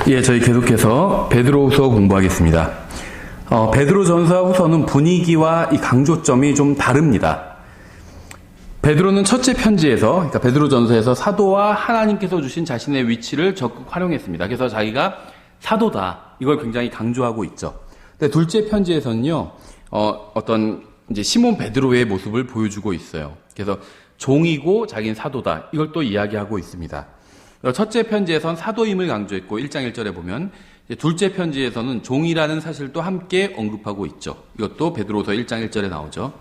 예, 저희 계속해서 베드로후서 공부하겠습니다. 베드로전서와 후서는 분위기와 이 강조점이 좀 다릅니다. 베드로는 첫째 편지에서, 그러니까 베드로전서에서 사도와 하나님께서 주신 자신의 위치를 적극 활용했습니다. 그래서 자기가 사도다, 이걸 굉장히 강조하고 있죠. 근데 둘째 편지에서는요, 어떤 이제 시몬 베드로의 모습을 보여주고 있어요. 그래서 종이고 자기는 사도다, 이걸 또 이야기하고 있습니다. 첫째 편지에선 사도임을 강조했고 1장 1절에 보면 둘째 편지에서는 종이라는 사실도 함께 언급하고 있죠. 이것도 베드로서 1장 1절에 나오죠.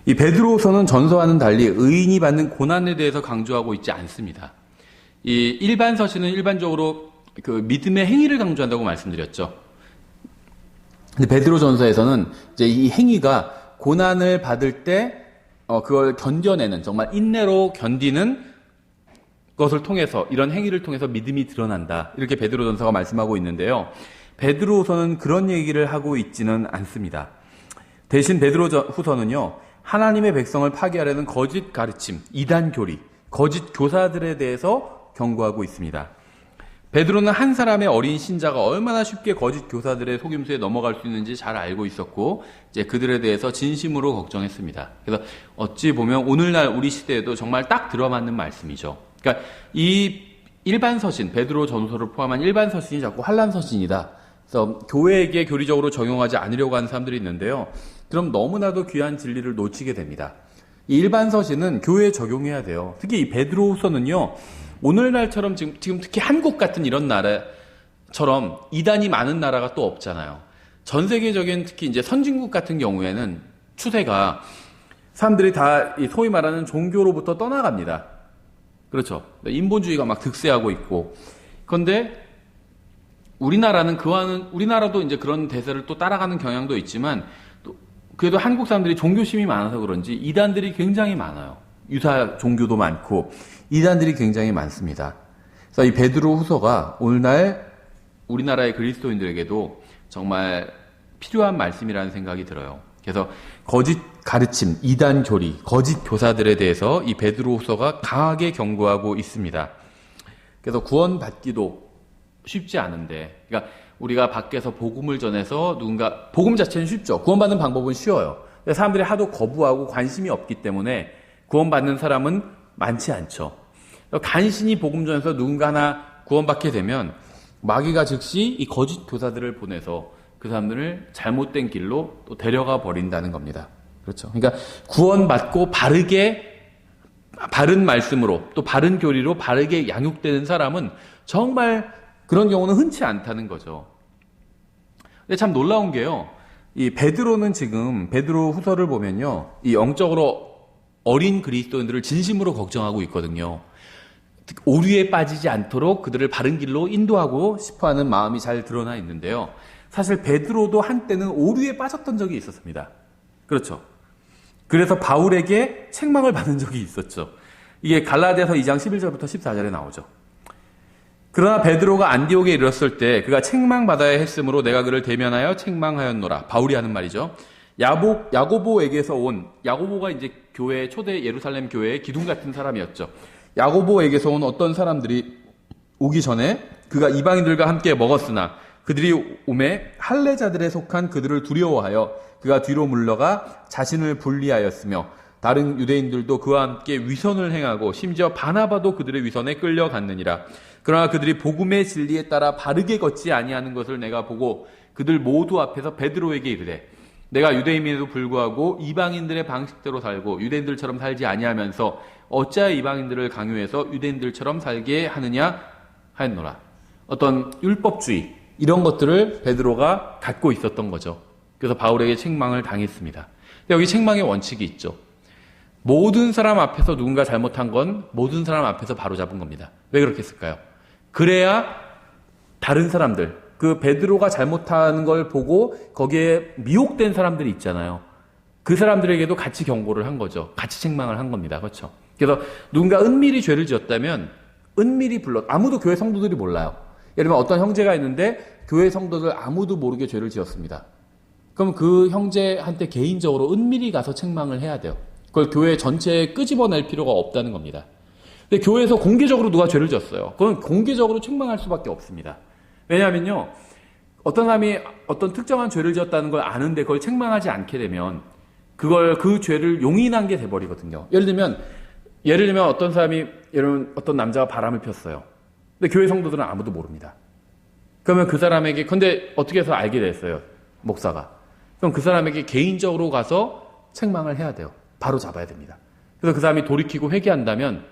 이 베드로서는 전서와는 달리 의인이 받는 고난에 대해서 강조하고 있지 않습니다. 이 일반 서신은 일반적으로 그 믿음의 행위를 강조한다고 말씀드렸죠. 근데 베드로 전서에서는 이제 이 행위가 고난을 받을 때 그걸 견뎌내는, 정말 인내로 견디는 것을 통해서, 이런 행위를 통해서 믿음이 드러난다, 이렇게 베드로전서가 말씀하고 있는데요. 베드로후서는 그런 얘기를 하고 있지는 않습니다. 대신 베드로후서는요, 하나님의 백성을 파괴하려는 거짓 가르침, 이단 교리, 거짓 교사들에 대해서 경고하고 있습니다. 베드로는 한 사람의 어린 신자가 얼마나 쉽게 거짓 교사들의 속임수에 넘어갈 수 있는지 잘 알고 있었고, 이제 그들에 대해서 진심으로 걱정했습니다. 그래서 어찌 보면 오늘날 우리 시대에도 정말 딱 들어맞는 말씀이죠. 그러니까 이 일반 서신, 베드로 전서를 포함한 일반 서신이 자꾸 환난 서신이다, 그래서 교회에게 교리적으로 적용하지 않으려고 하는 사람들이 있는데요. 그럼 너무나도 귀한 진리를 놓치게 됩니다. 이 일반 서신은 교회에 적용해야 돼요. 특히 이 베드로후서는요, 오늘날처럼 지금 특히 한국 같은 이런 나라처럼 이단이 많은 나라가 또 없잖아요. 전 세계적인 특히 이제 선진국 같은 경우에는 추세가 사람들이 다 소위 말하는 종교로부터 떠나갑니다. 그렇죠. 인본주의가 막 득세하고 있고. 그런데 우리나라는 우리나라도 이제 그런 대세를 또 따라가는 경향도 있지만, 또 그래도 한국 사람들이 종교심이 많아서 그런지 이단들이 굉장히 많아요. 유사 종교도 많고 이단들이 굉장히 많습니다. 그래서 이 베드로 후서가 오늘날 우리나라의 그리스도인들에게도 정말 필요한 말씀이라는 생각이 들어요. 그래서 거짓 가르침, 이단 교리, 거짓 교사들에 대해서 이 베드로 후서가 강하게 경고하고 있습니다. 그래서 구원받기도 쉽지 않은데, 그러니까 우리가 밖에서 복음을 전해서 누군가, 복음 자체는 쉽죠. 구원받는 방법은 쉬워요. 근데 사람들이 하도 거부하고 관심이 없기 때문에 구원받는 사람은 많지 않죠. 간신히 복음 전해서 누군가 하나 구원받게 되면 마귀가 즉시 이 거짓 교사들을 보내서 그 사람들을 잘못된 길로 또 데려가 버린다는 겁니다. 그렇죠. 그러니까 구원받고 바른 말씀으로, 또 바른 교리로 바르게 양육되는 사람은 정말 그런 경우는 흔치 않다는 거죠. 근데 참 놀라운 게요, 이 베드로는 지금 베드로 후서를 보면요, 이 영적으로 어린 그리스도인들을 진심으로 걱정하고 있거든요. 오류에 빠지지 않도록 그들을 바른 길로 인도하고 싶어하는 마음이 잘 드러나 있는데요. 사실 베드로도 한때는 오류에 빠졌던 적이 있었습니다. 그렇죠. 그래서 바울에게 책망을 받은 적이 있었죠. 이게 갈라디아서 2장 11절부터 14절에 나오죠. 그러나 베드로가 안디옥에 이르렀을 때 그가 책망받아야 했으므로 내가 그를 대면하여 책망하였노라. 바울이 하는 말이죠. 야고보에게서 온, 야고보가 이제 교회, 초대 예루살렘 교회의 기둥 같은 사람이었죠. 야고보에게서 온 어떤 사람들이 오기 전에 그가 이방인들과 함께 먹었으나 그들이 오매 할례자들에 속한 그들을 두려워하여 그가 뒤로 물러가 자신을 분리하였으며 다른 유대인들도 그와 함께 위선을 행하고 심지어 바나바도 그들의 위선에 끌려갔느니라. 그러나 그들이 복음의 진리에 따라 바르게 걷지 아니하는 것을 내가 보고 그들 모두 앞에서 베드로에게 이르되 내가 유대인임에도 불구하고 이방인들의 방식대로 살고 유대인들처럼 살지 아니하면서 어찌하여 이방인들을 강요해서 유대인들처럼 살게 하느냐 하였노라. 어떤 율법주의, 이런 것들을 베드로가 갖고 있었던 거죠. 그래서 바울에게 책망을 당했습니다. 근데 여기 책망의 원칙이 있죠. 모든 사람 앞에서 누군가 잘못한 건 모든 사람 앞에서 바로잡은 겁니다. 왜 그렇게 했을까요? 그래야 다른 사람들, 그 베드로가 잘못하는 걸 보고 거기에 미혹된 사람들이 있잖아요. 그 사람들에게도 같이 경고를 한 거죠. 같이 책망을 한 겁니다. 그렇죠? 그래서 누군가 은밀히 죄를 지었다면 은밀히 아무도 교회 성도들이 몰라요. 예를 들면 어떤 형제가 있는데 교회 성도들 아무도 모르게 죄를 지었습니다. 그럼 그 형제한테 개인적으로 은밀히 가서 책망을 해야 돼요. 그걸 교회 전체에 끄집어낼 필요가 없다는 겁니다. 근데 교회에서 공개적으로 누가 죄를 지었어요. 그건 공개적으로 책망할 수밖에 없습니다. 왜냐하면요, 어떤 사람이 어떤 특정한 죄를 지었다는 걸 아는데 그걸 책망하지 않게 되면 그 죄를 용인한 게 돼버리거든요. 예를 들면 어떤 사람이, 어떤 남자가 바람을 폈어요. 근데 교회 성도들은 아무도 모릅니다. 그러면 그 사람에게, 근데 어떻게 해서 알게 됐어요, 목사가. 그럼 그 사람에게 개인적으로 가서 책망을 해야 돼요. 바로 잡아야 됩니다. 그래서 그 사람이 돌이키고 회개한다면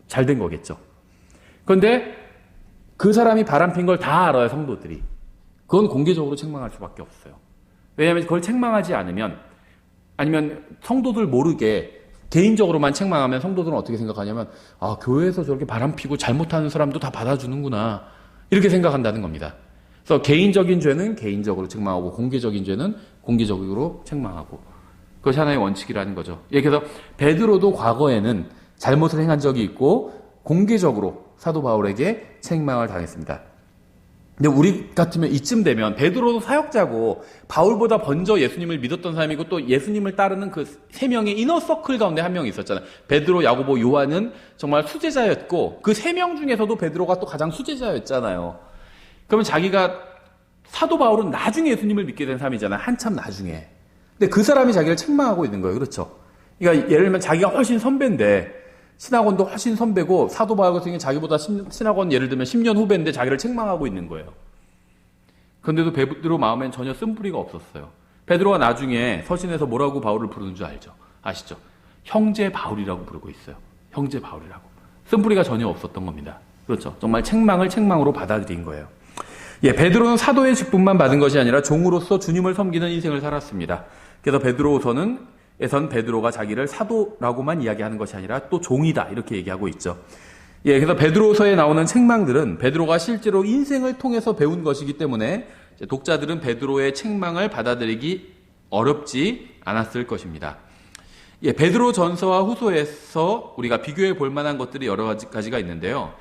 잘 된 거겠죠. 그런데 그 사람이 바람핀 걸 다 알아요, 성도들이. 그건 공개적으로 책망할 수밖에 없어요. 왜냐하면 그걸 책망하지 않으면, 아니면 성도들 모르게 개인적으로만 책망하면 성도들은 어떻게 생각하냐면, 아, 교회에서 저렇게 바람피고 잘못하는 사람도 다 받아주는구나, 이렇게 생각한다는 겁니다. 그래서 개인적인 죄는 개인적으로 책망하고 공개적인 죄는 공개적으로 책망하고, 그것이 하나의 원칙이라는 거죠. 예, 그래서 베드로도 과거에는 잘못을 행한 적이 있고 공개적으로 사도 바울에게 책망을 당했습니다. 근데 우리 같으면 이쯤 되면, 베드로도 사역자고 바울보다 먼저 예수님을 믿었던 사람이고 또 예수님을 따르는 그 세 명의 이너서클 가운데 한 명이 있었잖아요. 베드로, 야고보, 요한은 정말 수제자였고 그 세 명 중에서도 베드로가 또 가장 수제자였잖아요. 그러면 자기가, 사도 바울은 나중에 예수님을 믿게 된 사람이잖아요. 한참 나중에. 근데 그 사람이 자기를 책망하고 있는 거예요. 그렇죠? 그러니까 예를 들면 자기가 훨씬 선배인데, 신학원도 훨씬 선배고 사도 바울 같은 경우는 자기보다 신학원 예를 들면 10년 후배인데 자기를 책망하고 있는 거예요. 그런데도 베드로 마음엔 전혀 쓴뿌리가 없었어요. 베드로가 나중에 서신에서 뭐라고 바울을 부르는 줄 아시죠? 형제 바울이라고 부르고 있어요. 형제 바울이라고. 쓴뿌리가 전혀 없었던 겁니다. 그렇죠? 정말 책망을 책망으로 받아들인 거예요. 예, 베드로는 사도의 직분만 받은 것이 아니라 종으로서 주님을 섬기는 인생을 살았습니다. 그래서 베드로서는 베드로가 자기를 사도라고만 이야기하는 것이 아니라 또 종이다, 이렇게 얘기하고 있죠. 예, 그래서 베드로서에 나오는 책망들은 베드로가 실제로 인생을 통해서 배운 것이기 때문에 독자들은 베드로의 책망을 받아들이기 어렵지 않았을 것입니다. 예, 베드로 전서와 후서에서 우리가 비교해 볼 만한 것들이 여러 가지가 있는데요.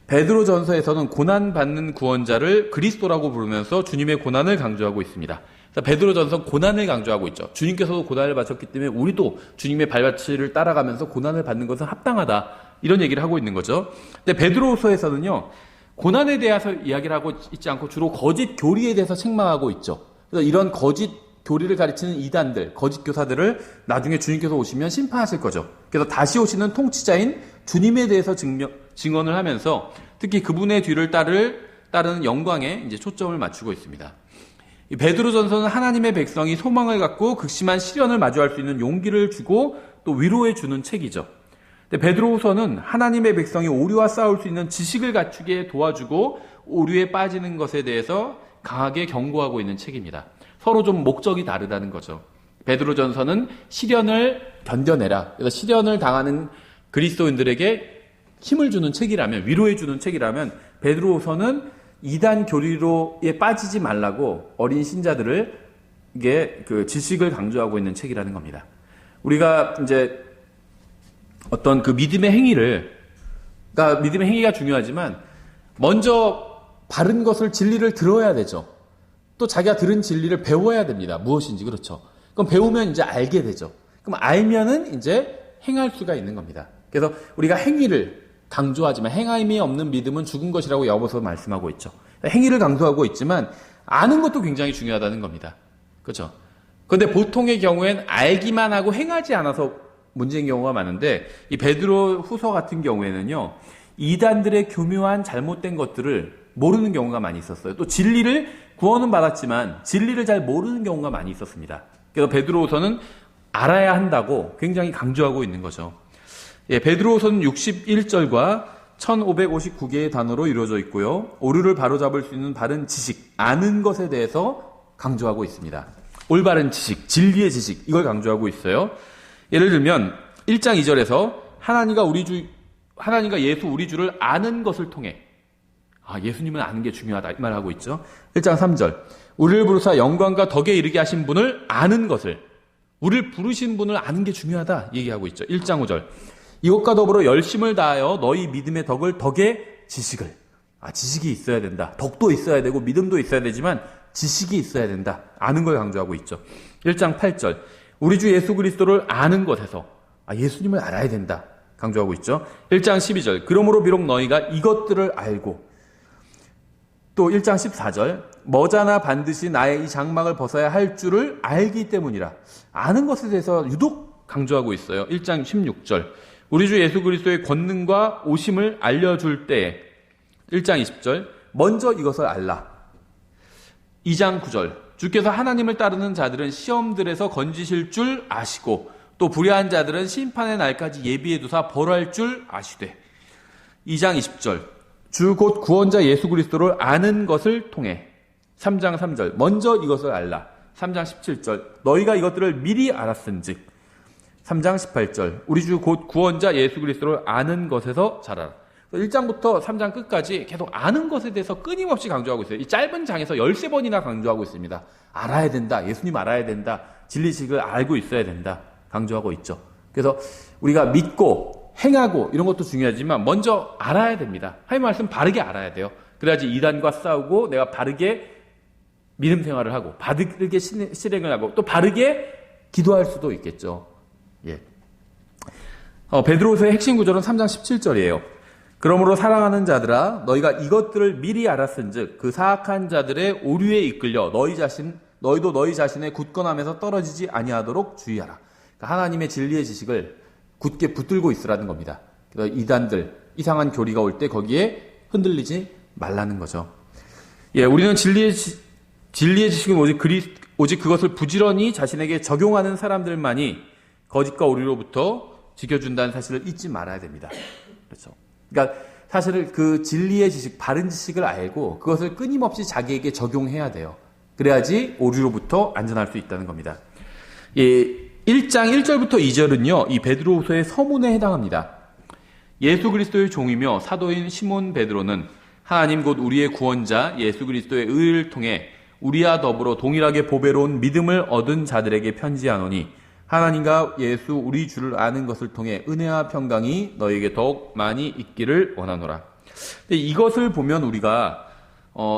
베드로 전서에서는 고난받는 구원자를 그리스도라고 부르면서 주님의 고난을 강조하고 있습니다. 베드로 전서 고난을 강조하고 있죠. 주님께서도 고난을 받으셨기 때문에 우리도 주님의 발자취를 따라가면서 고난을 받는 것은 합당하다, 이런 얘기를 하고 있는 거죠. 근데 베드로서에서는요, 고난에 대해서 이야기를 하고 있지 않고 주로 거짓 교리에 대해서 책망하고 있죠. 그래서 이런 거짓 교리를 가르치는 이단들, 거짓 교사들을 나중에 주님께서 오시면 심판하실 거죠. 그래서 다시 오시는 통치자인 주님에 대해서 증언을 하면서 특히 그분의 뒤를 따르는 영광에 이제 초점을 맞추고 있습니다. 이 베드로전서는 하나님의 백성이 소망을 갖고 극심한 시련을 마주할 수 있는 용기를 주고 또 위로해 주는 책이죠. 근데 베드로후서는 하나님의 백성이 오류와 싸울 수 있는 지식을 갖추게 도와주고 오류에 빠지는 것에 대해서 강하게 경고하고 있는 책입니다. 서로 좀 목적이 다르다는 거죠. 베드로전서는 시련을 견뎌내라, 그래서 시련을 당하는 그리스도인들에게 힘을 주는 책이라면, 위로해 주는 책이라면, 베드로후서는 이단 교리로에 빠지지 말라고 어린 신자들을 그 지식을 강조하고 있는 책이라는 겁니다. 우리가 이제 어떤 그 믿음의 행위가 중요하지만 먼저 바른 것을, 진리를 들어야 되죠. 또 자기가 들은 진리를 배워야 됩니다. 무엇인지. 그렇죠? 그럼 배우면 이제 알게 되죠. 그럼 알면은 이제 행할 수가 있는 겁니다. 그래서 우리가 행위를 강조하지만 행함이 없는 믿음은 죽은 것이라고 야고보서 말씀하고 있죠. 행위를 강조하고 있지만 아는 것도 굉장히 중요하다는 겁니다. 그렇죠? 그런데 보통의 경우엔 알기만 하고 행하지 않아서 문제인 경우가 많은데, 이 베드로 후서 같은 경우에는요, 이단들의 교묘한 잘못된 것들을 모르는 경우가 많이 있었어요. 또 진리를, 구원은 받았지만 진리를 잘 모르는 경우가 많이 있었습니다. 그래서 베드로후서는 알아야 한다고 굉장히 강조하고 있는 거죠. 예, 베드로후서는 61절과 1559개의 단어로 이루어져 있고요. 오류를 바로잡을 수 있는 바른 지식, 아는 것에 대해서 강조하고 있습니다. 올바른 지식, 진리의 지식, 이걸 강조하고 있어요. 예를 들면 1장 2절에서 하나님과 예수 우리 주를 아는 것을 통해, 예수님은 아는 게 중요하다, 이 말을 하고 있죠. 1장 3절, 우리를 부르사 영광과 덕에 이르게 하신 분을 아는 것을, 우리를 부르신 분을 아는 게 중요하다 얘기하고 있죠. 1장 5절, 이것과 더불어 열심을 다하여 너희 믿음의 덕의 지식을, 지식이 있어야 된다. 덕도 있어야 되고 믿음도 있어야 되지만 지식이 있어야 된다. 아는 걸 강조하고 있죠. 1장 8절, 우리 주 예수 그리스도를 아는 것에서 예수님을 알아야 된다 강조하고 있죠. 1장 12절, 그러므로 비록 너희가 이것들을 알고, 또 1장 14절, 머자나 반드시 나의 이 장막을 벗어야 할 줄을 알기 때문이라. 아는 것에 대해서 유독 강조하고 있어요. 1장 16절, 우리 주 예수 그리스도의 권능과 오심을 알려줄 때에. 1장 20절, 먼저 이것을 알라. 2장 9절, 주께서 하나님을 따르는 자들은 시험들에서 건지실 줄 아시고 또 불의한 자들은 심판의 날까지 예비해 두사 벌할 줄 아시되. 2장 20절, 주 곧 구원자 예수 그리스도를 아는 것을 통해. 3장 3절, 먼저 이것을 알라. 3장 17절, 너희가 이것들을 미리 알았은즉. 3장 18절, 우리 주 곧 구원자 예수 그리스도를 아는 것에서 자라라. 1장부터 3장 끝까지 계속 아는 것에 대해서 끊임없이 강조하고 있어요. 이 짧은 장에서 13번이나 강조하고 있습니다. 알아야 된다. 예수님 알아야 된다. 진리식을 알고 있어야 된다. 강조하고 있죠. 그래서 우리가 믿고 행하고 이런 것도 중요하지만 먼저 알아야 됩니다. 하나님 말씀 바르게 알아야 돼요. 그래야지 이단과 싸우고 내가 바르게 믿음 생활을 하고 바르게 실행을 하고 또 바르게 기도할 수도 있겠죠. 예. 베드로서의 핵심 구절은 3장 17절이에요. 그러므로 사랑하는 자들아, 너희가 이것들을 미리 알았은즉 그 사악한 자들의 오류에 이끌려 너희도 너희 자신의 굳건함에서 떨어지지 아니하도록 주의하라. 그러니까 하나님의 진리의 지식을 굳게 붙들고 있으라는 겁니다. 그러니까 이단들, 이상한 교리가 올 때 거기에 흔들리지 말라는 거죠. 예, 우리는 진리의 지식은 오직 그것을 부지런히 자신에게 적용하는 사람들만이 거짓과 오류로부터 지켜준다는 사실을 잊지 말아야 됩니다. 그렇죠. 그러니까 사실은 그 진리의 지식, 바른 지식을 알고 그것을 끊임없이 자기에게 적용해야 돼요. 그래야지 오류로부터 안전할 수 있다는 겁니다. 예, 1장 1절부터 2절은요, 이 베드로후서의 서문에 해당합니다. 예수 그리스도의 종이며 사도인 시몬 베드로는 하나님 곧 우리의 구원자 예수 그리스도의 의를 통해 우리와 더불어 동일하게 보배로운 믿음을 얻은 자들에게 편지하노니 하나님과 예수 우리 주를 아는 것을 통해 은혜와 평강이 너에게 더욱 많이 있기를 원하노라. 근데 이것을 보면 우리가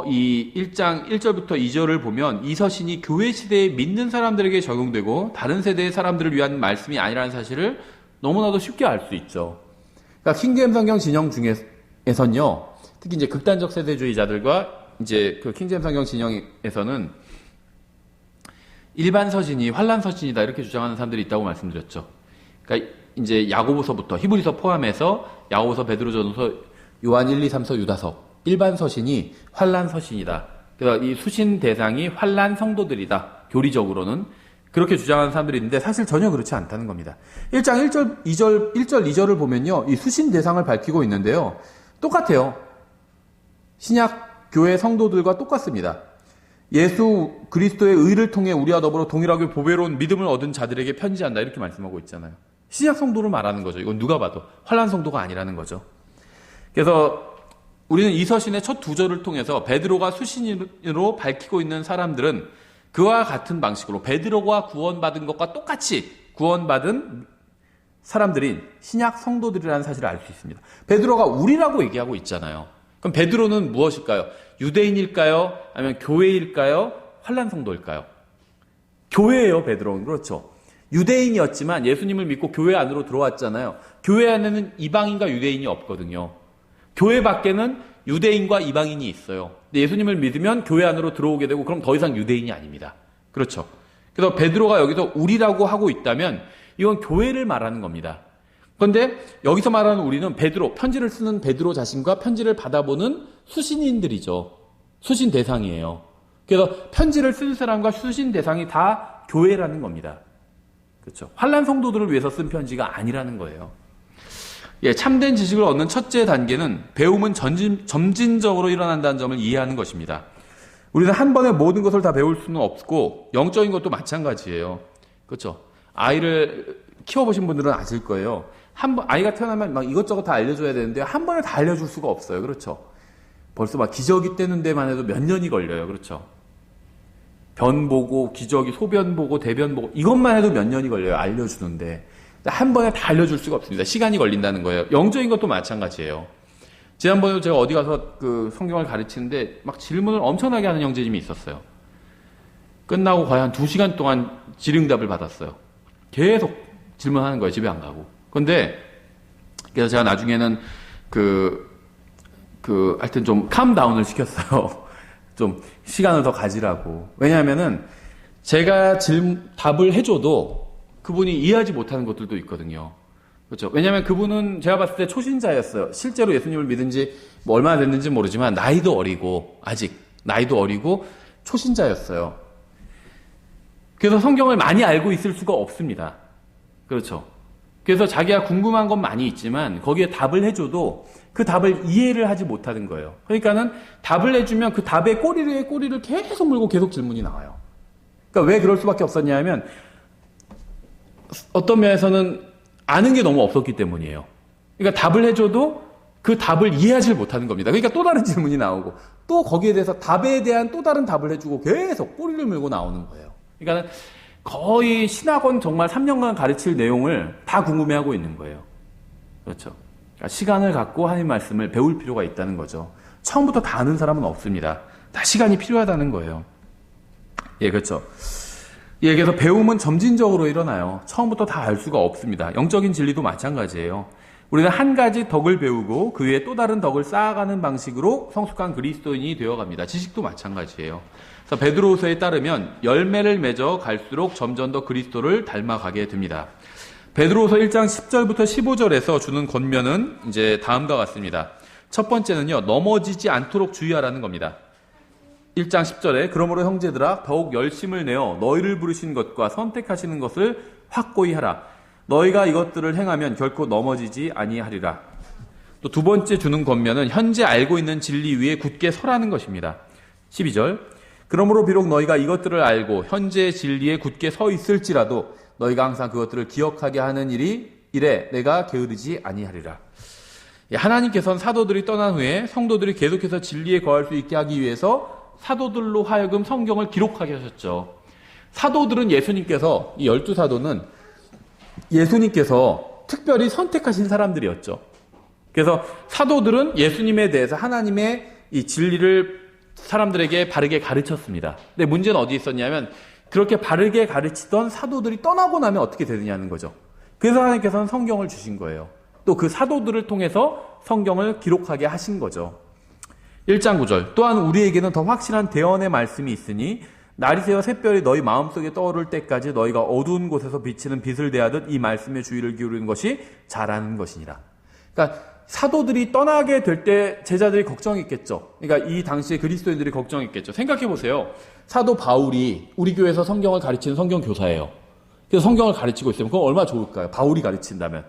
이 1장 1절부터 2절을 보면 이 서신이 교회 시대에 믿는 사람들에게 적용되고 다른 세대의 사람들을 위한 말씀이 아니라는 사실을 너무나도 쉽게 알 수 있죠. 그러니까 킹제임 성경 진영 중에서는요, 특히 이제 극단적 세대주의자들과 이제 그 킹제임 성경 진영에서는 일반 서신이 환란 서신이다 이렇게 주장하는 사람들이 있다고 말씀드렸죠. 그러니까 이제 야고보서부터 히브리서 포함해서 야고보서, 베드로전서, 요한 1, 2, 3서, 유다서 일반 서신이 환란 서신이다. 그래서 이 수신 대상이 환란 성도들이다. 교리적으로는 그렇게 주장하는 사람들이 있는데 사실 전혀 그렇지 않다는 겁니다. 1장 1절, 2절을 보면요, 이 수신 대상을 밝히고 있는데요, 똑같아요. 신약 교회 성도들과 똑같습니다. 예수 그리스도의 의를 통해 우리와 더불어 동일하게 보배로운 믿음을 얻은 자들에게 편지한다 이렇게 말씀하고 있잖아요. 신약 성도를 말하는 거죠. 이건 누가 봐도 환란 성도가 아니라는 거죠. 그래서 우리는 이 서신의 첫 두 절을 통해서 베드로가 수신으로 밝히고 있는 사람들은 그와 같은 방식으로 베드로가 구원받은 것과 똑같이 구원받은 사람들인 신약 성도들이라는 사실을 알 수 있습니다. 베드로가 우리라고 얘기하고 있잖아요. 그럼 베드로는 무엇일까요? 유대인일까요? 아니면 교회일까요? 환란 성도일까요? 교회예요, 베드로는. 그렇죠. 유대인이었지만 예수님을 믿고 교회 안으로 들어왔잖아요. 교회 안에는 이방인과 유대인이 없거든요. 교회 밖에는 유대인과 이방인이 있어요. 근데 예수님을 믿으면 교회 안으로 들어오게 되고 그럼 더 이상 유대인이 아닙니다. 그렇죠. 그래서 베드로가 여기서 우리라고 하고 있다면 이건 교회를 말하는 겁니다. 그런데 여기서 말하는 우리는 베드로, 편지를 쓰는 베드로 자신과 편지를 받아보는 수신인들이죠. 수신 대상이에요. 그래서 편지를 쓸 사람과 수신 대상이 다 교회라는 겁니다. 그렇죠. 환란 성도들을 위해서 쓴 편지가 아니라는 거예요. 예, 참된 지식을 얻는 첫째 단계는 배움은 점진적으로 일어난다는 점을 이해하는 것입니다. 우리는 한 번에 모든 것을 다 배울 수는 없고 영적인 것도 마찬가지예요. 그렇죠. 아이를 키워보신 분들은 아실 거예요. 아이가 태어나면 막 이것저것 다 알려줘야 되는데 한 번에 다 알려줄 수가 없어요. 그렇죠. 벌써 막 기저귀 떼는 데만 해도 몇 년이 걸려요. 그렇죠. 변 보고 기저귀 소변 보고 대변 보고 이것만 해도 몇 년이 걸려요. 알려주는데 한 번에 다 알려줄 수가 없습니다. 시간이 걸린다는 거예요. 영적인 것도 마찬가지예요. 지난번에 제가 어디 가서 그 성경을 가르치는데 막 질문을 엄청나게 하는 형제님이 있었어요. 끝나고 거의 한 2시간 동안 질의응답을 받았어요. 계속 질문하는 거예요. 집에 안 가고. 근데 그래서 제가 나중에는 하여튼 좀 캄다운을 시켰어요. 좀 시간을 더 가지라고. 왜냐하면은 제가 답을 해줘도 그분이 이해하지 못하는 것들도 있거든요. 그렇죠. 왜냐하면 그분은 제가 봤을 때 초신자였어요. 실제로 예수님을 믿은 지 뭐 얼마나 됐는지 모르지만 나이도 어리고 아직 나이도 어리고 초신자였어요. 그래서 성경을 많이 알고 있을 수가 없습니다. 그렇죠. 그래서 자기가 궁금한 건 많이 있지만 거기에 답을 해줘도 그 답을 이해를 하지 못하는 거예요. 그러니까는 답을 해주면 그 답의 꼬리를 계속 물고 계속 질문이 나와요. 그러니까 왜 그럴 수밖에 없었냐 하면 어떤 면에서는 아는 게 너무 없었기 때문이에요. 그러니까 답을 해줘도 그 답을 이해하지 못하는 겁니다. 그러니까 또 다른 질문이 나오고 또 거기에 대해서 답에 대한 또 다른 답을 해주고 계속 꼬리를 물고 나오는 거예요. 그러니까 거의 신학원 정말 3년간 가르칠 내용을 다 궁금해하고 있는 거예요. 그렇죠. 그러니까 시간을 갖고 하나님 말씀을 배울 필요가 있다는 거죠. 처음부터 다 아는 사람은 없습니다. 다 시간이 필요하다는 거예요. 예, 그렇죠. 예, 그래서 배움은 점진적으로 일어나요. 처음부터 다 알 수가 없습니다. 영적인 진리도 마찬가지예요. 우리는 한 가지 덕을 배우고 그 위에 또 다른 덕을 쌓아가는 방식으로 성숙한 그리스도인이 되어갑니다. 지식도 마찬가지예요. 그래서 베드로후서에 따르면 열매를 맺어 갈수록 점점 더 그리스도를 닮아가게 됩니다. 베드로후서 1장 10절부터 15절에서 주는 권면은 이제 다음과 같습니다. 첫 번째는요, 넘어지지 않도록 주의하라는 겁니다. 1장 10절에 그러므로 형제들아 더욱 열심을 내어 너희를 부르신 것과 선택하시는 것을 확고히 하라. 너희가 이것들을 행하면 결코 넘어지지 아니하리라. 또 두 번째 주는 권면은 현재 알고 있는 진리 위에 굳게 서라는 것입니다. 12절 그러므로 비록 너희가 이것들을 알고 현재 진리에 굳게 서 있을지라도 너희가 항상 그것들을 기억하게 하는 일에 내가 게으르지 아니하리라. 하나님께서는 사도들이 떠난 후에 성도들이 계속해서 진리에 거할 수 있게 하기 위해서 사도들로 하여금 성경을 기록하게 하셨죠. 사도들은 예수님께서, 이 12사도는 예수님께서 특별히 선택하신 사람들이었죠. 그래서 사도들은 예수님에 대해서 하나님의 이 진리를 사람들에게 바르게 가르쳤습니다. 근데 문제는 어디 있었냐면 그렇게 바르게 가르치던 사도들이 떠나고 나면 어떻게 되느냐는 거죠. 그래서 하나님께서는 성경을 주신 거예요. 또 그 사도들을 통해서 성경을 기록하게 하신 거죠. 1장 9절 또한 우리에게는 더 확실한 대언의 말씀이 있으니 날이 새어 샛별이 너희 마음속에 떠오를 때까지 너희가 어두운 곳에서 비치는 빛을 대하듯 이 말씀에 주의를 기울이는 것이 잘하는 것이니라. 그러니까 사도들이 떠나게 될 때 제자들이 걱정했겠죠. 그러니까 이 당시에 그리스도인들이 걱정했겠죠. 생각해 보세요. 사도 바울이 우리 교회에서 성경을 가르치는 성경 교사예요. 그래서 성경을 가르치고 있으면 그건 얼마나 좋을까요? 바울이 가르친다면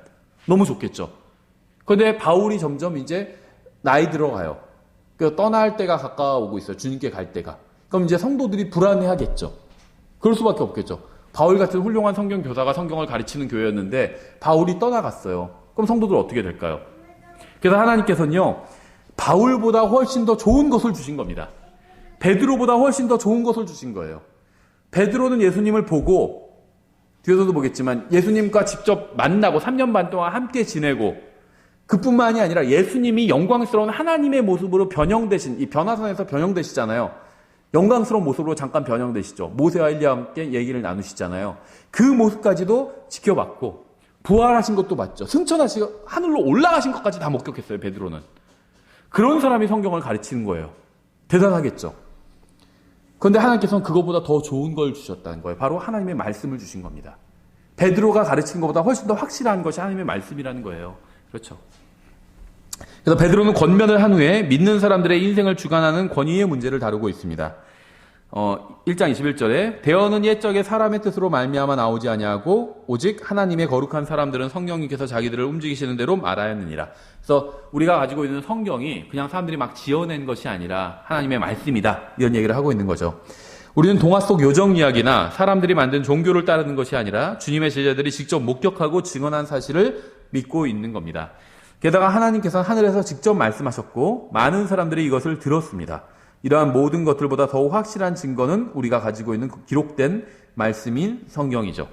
너무 좋겠죠. 그런데 바울이 점점 이제 나이 들어가요. 그래서 떠날 때가 가까워오고 있어요. 주님께 갈 때가. 그럼 이제 성도들이 불안해하겠죠. 그럴 수밖에 없겠죠. 바울 같은 훌륭한 성경 교사가 성경을 가르치는 교회였는데 바울이 떠나갔어요. 그럼 성도들 어떻게 될까요? 그래서 하나님께서는요, 바울보다 훨씬 더 좋은 것을 주신 겁니다. 베드로보다 훨씬 더 좋은 것을 주신 거예요. 베드로는 예수님을 보고, 뒤에서도 보겠지만 예수님과 직접 만나고 3년 반 동안 함께 지내고, 그뿐만이 아니라 예수님이 영광스러운 하나님의 모습으로 변형되신, 이 변화선에서 변형되시잖아요. 영광스러운 모습으로 잠깐 변형되시죠. 모세와 엘리야와 함께 얘기를 나누시잖아요. 그 모습까지도 지켜봤고 부활하신 것도 봤죠. 승천하시고 하늘로 올라가신 것까지 다 목격했어요. 베드로는. 그런 사람이 성경을 가르치는 거예요. 대단하겠죠. 그런데 하나님께서는 그것보다 더 좋은 걸 주셨다는 거예요. 바로 하나님의 말씀을 주신 겁니다. 베드로가 가르치는 것보다 훨씬 더 확실한 것이 하나님의 말씀이라는 거예요. 그렇죠. 그래서 베드로는 권면을 한 후에 믿는 사람들의 인생을 주관하는 권위의 문제를 다루고 있습니다. 1장 21절에 대언은 옛적에 사람의 뜻으로 말미암아 나오지 아니하고 오직 하나님의 거룩한 사람들은 성령님께서 자기들을 움직이시는 대로 말하였느니라. 그래서 우리가 가지고 있는 성경이 그냥 사람들이 막 지어낸 것이 아니라 하나님의 말씀이다. 이런 얘기를 하고 있는 거죠. 우리는 동화 속 요정 이야기나 사람들이 만든 종교를 따르는 것이 아니라 주님의 제자들이 직접 목격하고 증언한 사실을 믿고 있는 겁니다. 게다가 하나님께서는 하늘에서 직접 말씀하셨고 많은 사람들이 이것을 들었습니다. 이러한 모든 것들보다 더욱 확실한 증거는 우리가 가지고 있는 기록된 말씀인 성경이죠.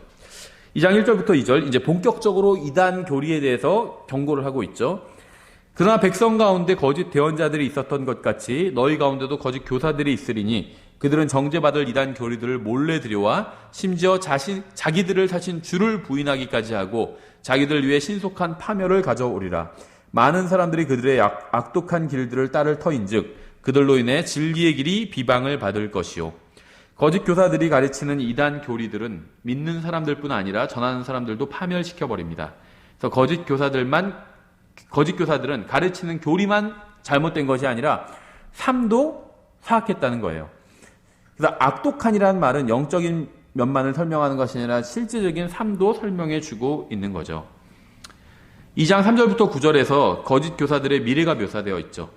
2장 1절부터 2절 이제 본격적으로 이단 교리에 대해서 경고를 하고 있죠. 그러나 백성 가운데 거짓 대언자들이 있었던 것 같이 너희 가운데도 거짓 교사들이 있으리니 그들은 정죄받을 이단 교리들을 몰래 들여와 심지어 자기들을 사신 주를 부인하기까지 하고 자기들 위해 신속한 파멸을 가져오리라. 많은 사람들이 그들의 악독한 길들을 따를 터인즉 그들로 인해 진리의 길이 비방을 받을 것이요. 거짓 교사들이 가르치는 이단 교리들은 믿는 사람들뿐 아니라 전하는 사람들도 파멸시켜 버립니다. 그래서 거짓 교사들은 가르치는 교리만 잘못된 것이 아니라 삶도 사악했다는 거예요. 그래서 악독한이라는 말은 영적인 면만을 설명하는 것이 아니라 실제적인 삶도 설명해 주고 있는 거죠. 2장 3절부터 9절에서 거짓 교사들의 미래가 묘사되어 있죠.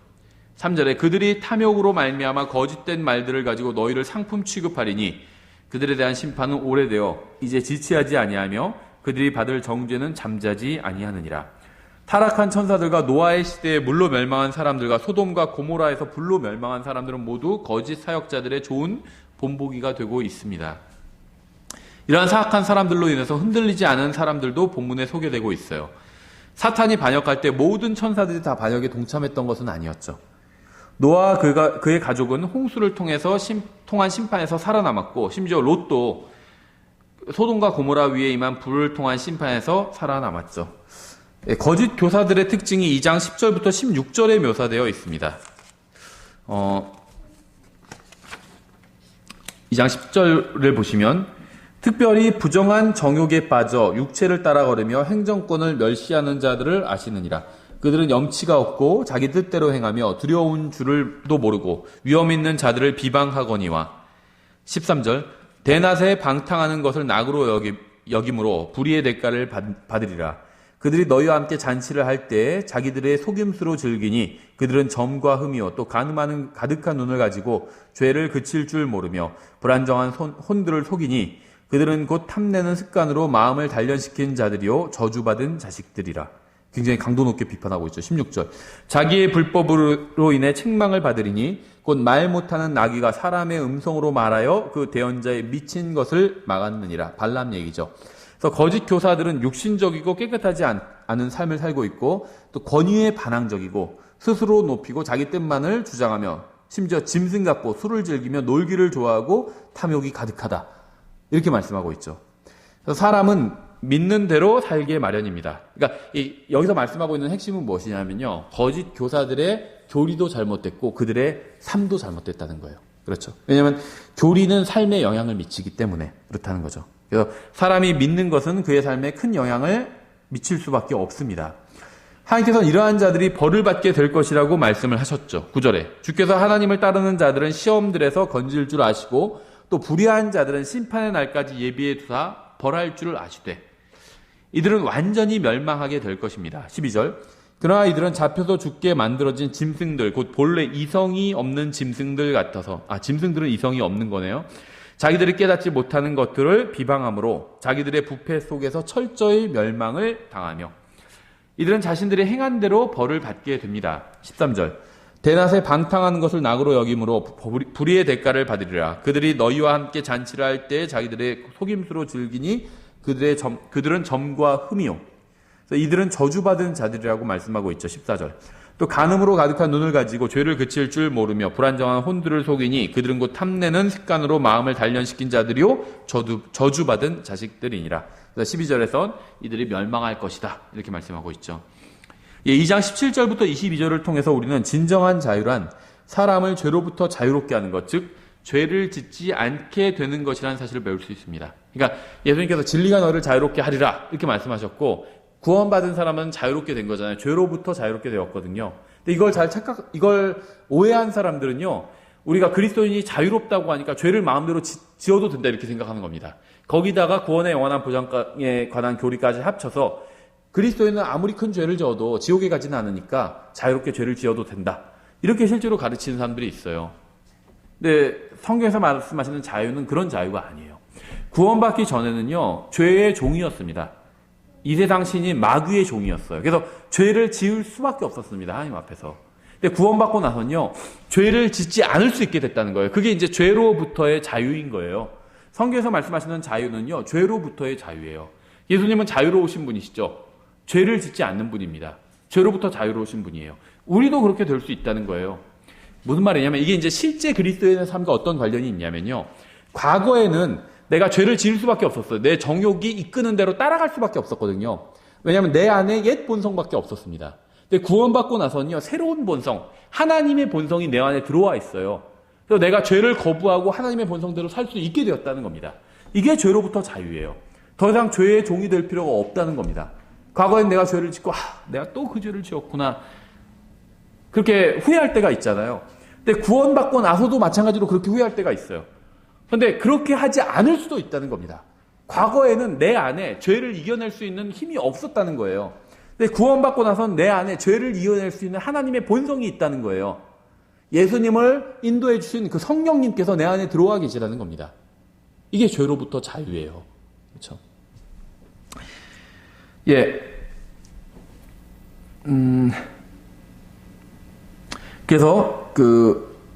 3절에 그들이 탐욕으로 말미암아 거짓된 말들을 가지고 너희를 상품 취급하리니 그들에 대한 심판은 오래되어 이제 지체하지 아니하며 그들이 받을 정죄는 잠자지 아니하느니라. 타락한 천사들과 노아의 시대에 물로 멸망한 사람들과 소돔과 고모라에서 불로 멸망한 사람들은 모두 거짓 사역자들의 좋은 본보기가 되고 있습니다. 이러한 사악한 사람들로 인해서 흔들리지 않은 사람들도 본문에 소개되고 있어요. 사탄이 반역할 때 모든 천사들이 다 반역에 동참했던 것은 아니었죠. 노아와 그의 가족은 홍수를 통해서 통한 심판에서 살아남았고 심지어 롯도 소돔과 고모라 위에 임한 불을 통한 심판에서 살아남았죠. 거짓 교사들의 특징이 2장 10절부터 16절에 묘사되어 있습니다. 2장 10절을 보시면 특별히 부정한 정욕에 빠져 육체를 따라 걸으며 행정권을 멸시하는 자들을 아시느니라. 그들은 염치가 없고 자기 뜻대로 행하며 두려운 줄을도 모르고 위험 있는 자들을 비방하거니와. 13절 대낮에 방탕하는 것을 낙으로 여김으로 불의의 대가를 받으리라. 그들이 너희와 함께 잔치를 할 때에 자기들의 속임수로 즐기니 그들은 점과 흠이요 또 가득한 눈을 가지고 죄를 그칠 줄 모르며 불안정한 혼들을 속이니 그들은 곧 탐내는 습관으로 마음을 단련시킨 자들이요 저주받은 자식들이라. 굉장히 강도 높게 비판하고 있죠. 16절 자기의 불법으로 인해 책망을 받으리니 곧 말 못하는 나귀가 사람의 음성으로 말하여 그 대언자의 미친 것을 막았느니라. 발람 얘기죠. 그래서 거짓 교사들은 육신적이고 깨끗하지 않은 삶을 살고 있고 또 권위에 반항적이고 스스로 높이고 자기 뜻만을 주장하며 심지어 짐승 같고 술을 즐기며 놀기를 좋아하고 탐욕이 가득하다. 이렇게 말씀하고 있죠. 그래서 사람은 믿는 대로 살게 마련입니다. 그러니까 여기서 말씀하고 있는 핵심은 무엇이냐면요. 거짓 교사들의 교리도 잘못됐고 그들의 삶도 잘못됐다는 거예요. 그렇죠. 왜냐하면 교리는 삶에 영향을 미치기 때문에 그렇다는 거죠. 그래서 사람이 믿는 것은 그의 삶에 큰 영향을 미칠 수밖에 없습니다. 하나님께서는 이러한 자들이 벌을 받게 될 것이라고 말씀을 하셨죠. 9절에 주께서 하나님을 따르는 자들은 시험들에서 건질 줄 아시고 또 불의한 자들은 심판의 날까지 예비해 두사 벌할 줄을 아시되 이들은 완전히 멸망하게 될 것입니다. 12절 그러나 이들은 잡혀서 죽게 만들어진 짐승들 곧 본래 이성이 없는 짐승들 같아서 짐승들은 이성이 없는 거네요. 자기들이 깨닫지 못하는 것들을 비방함으로 자기들의 부패 속에서 철저히 멸망을 당하며 이들은 자신들이 행한 대로 벌을 받게 됩니다. 13절 대낮에 방탕하는 것을 낙으로 여김으로 불의의 대가를 받으리라. 그들이 너희와 함께 잔치를 할 때 자기들의 속임수로 즐기니 그들은 점과 흠이요. 이들은 저주받은 자들이라고 말씀하고 있죠. 14절 또 간음으로 가득한 눈을 가지고 죄를 그칠 줄 모르며 불안정한 혼들을 속이니 그들은 곧 탐내는 습관으로 마음을 단련시킨 자들이요 저주받은 자식들이니라. 12절에선 이들이 멸망할 것이다. 이렇게 말씀하고 있죠. 2장 17절부터 22절을 통해서 우리는 진정한 자유란 사람을 죄로부터 자유롭게 하는 것, 즉 죄를 짓지 않게 되는 것이라는 사실을 배울 수 있습니다. 그러니까 예수님께서 진리가 너를 자유롭게 하리라 이렇게 말씀하셨고 구원받은 사람은 자유롭게 된 거잖아요. 죄로부터 자유롭게 되었거든요. 근데 이걸 오해한 사람들은요, 우리가 그리스도인이 자유롭다고 하니까 죄를 마음대로 지어도 된다 이렇게 생각하는 겁니다. 거기다가 구원의 영원한 보장에 관한 교리까지 합쳐서 그리스도인은 아무리 큰 죄를 지어도 지옥에 가지는 않으니까 자유롭게 죄를 지어도 된다. 이렇게 실제로 가르치는 사람들이 있어요. 근데 성경에서 말씀하시는 자유는 그런 자유가 아니에요. 구원받기 전에는요, 죄의 종이었습니다. 이 세상 신인 마귀의 종이었어요. 그래서 죄를 지을 수밖에 없었습니다. 하나님 앞에서. 근데 구원받고 나서는요, 죄를 짓지 않을 수 있게 됐다는 거예요. 그게 이제 죄로부터의 자유인 거예요. 성경에서 말씀하시는 자유는요, 죄로부터의 자유예요. 예수님은 자유로우신 분이시죠. 죄를 짓지 않는 분입니다. 죄로부터 자유로우신 분이에요. 우리도 그렇게 될 수 있다는 거예요. 무슨 말이냐면 이게 이제 실제 그리스도인의 삶과 어떤 관련이 있냐면요. 과거에는 내가 죄를 지을 수밖에 없었어요. 내 정욕이 이끄는 대로 따라갈 수밖에 없었거든요. 왜냐하면 내 안에 옛 본성밖에 없었습니다. 근데 구원받고 나서는요, 새로운 본성, 하나님의 본성이 내 안에 들어와 있어요. 그래서 내가 죄를 거부하고 하나님의 본성대로 살 수 있게 되었다는 겁니다. 이게 죄로부터 자유예요. 더 이상 죄의 종이 될 필요가 없다는 겁니다. 과거엔 내가 죄를 짓고 내가 또 그 죄를 지었구나, 그렇게 후회할 때가 있잖아요. 근데 구원받고 나서도 마찬가지로 그렇게 후회할 때가 있어요. 그런데 그렇게 하지 않을 수도 있다는 겁니다. 과거에는 내 안에 죄를 이겨낼 수 있는 힘이 없었다는 거예요. 근데 구원받고 나서는 내 안에 죄를 이겨낼 수 있는 하나님의 본성이 있다는 거예요. 예수님을 인도해 주신 그 성령님께서 내 안에 들어와 계시라는 겁니다. 이게 죄로부터 자유예요. 그렇죠? 예. 그래서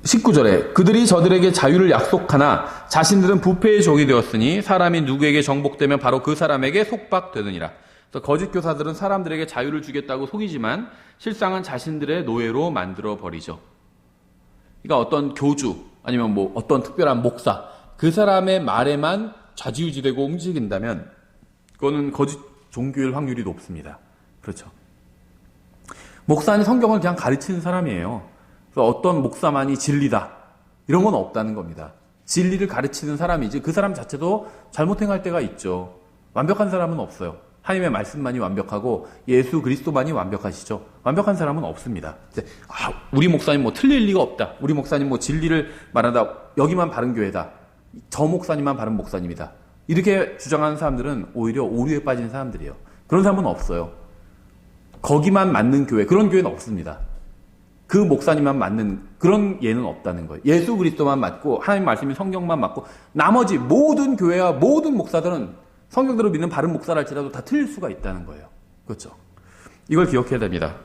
19절에 그들이 저들에게 자유를 약속하나 자신들은 부패의 종이 되었으니 사람이 누구에게 정복되면 바로 그 사람에게 속박되느니라. 그래서 거짓 교사들은 사람들에게 자유를 주겠다고 속이지만 실상은 자신들의 노예로 만들어 버리죠. 그러니까 어떤 교주 아니면 뭐 어떤 특별한 목사, 그 사람의 말에만 좌지우지되고 움직인다면 그거는 거짓 종교일 확률이 높습니다. 그렇죠. 목사는 성경을 그냥 가르치는 사람이에요. 그래서 어떤 목사만이 진리다, 이런 건 없다는 겁니다. 진리를 가르치는 사람이지 그 사람 자체도 잘못 행할 때가 있죠. 완벽한 사람은 없어요. 하나님의 말씀만이 완벽하고 예수 그리스도만이 완벽하시죠. 완벽한 사람은 없습니다. 우리 목사님 뭐 틀릴 리가 없다, 우리 목사님 뭐 진리를 말한다, 여기만 바른 교회다, 저 목사님만 바른 목사님이다, 이렇게 주장하는 사람들은 오히려 오류에 빠진 사람들이에요. 그런 사람은 없어요. 거기만 맞는 교회, 그런 교회는 없습니다. 그 목사님만 맞는 그런 예는 없다는 거예요. 예수 그리스도만 맞고 하나님 말씀이 성경만 맞고 나머지 모든 교회와 모든 목사들은 성경대로 믿는 바른 목사랄지라도 다 틀릴 수가 있다는 거예요. 그렇죠? 이걸 기억해야 됩니다.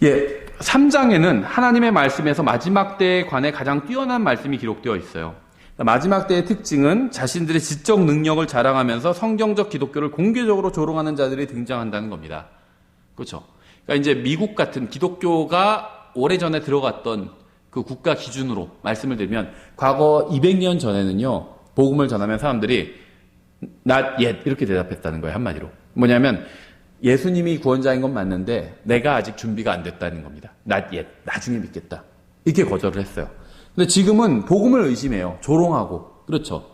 예, 3장에는 하나님의 말씀에서 마지막 때에 관해 가장 뛰어난 말씀이 기록되어 있어요. 마지막 때의 특징은 자신들의 지적 능력을 자랑하면서 성경적 기독교를 공개적으로 조롱하는 자들이 등장한다는 겁니다. 그렇죠? 그러니까 이제 미국 같은 기독교가 오래전에 들어갔던 그 국가 기준으로 말씀을 드리면 과거 200년 전에는요, 복음을 전하면 사람들이 not yet 이렇게 대답했다는 거예요. 한마디로 뭐냐면 예수님이 구원자인 건 맞는데 내가 아직 준비가 안 됐다는 겁니다. not yet, 나중에 믿겠다, 이렇게 거절을 했어요. 근데 지금은 복음을 의심해요. 조롱하고. 그렇죠?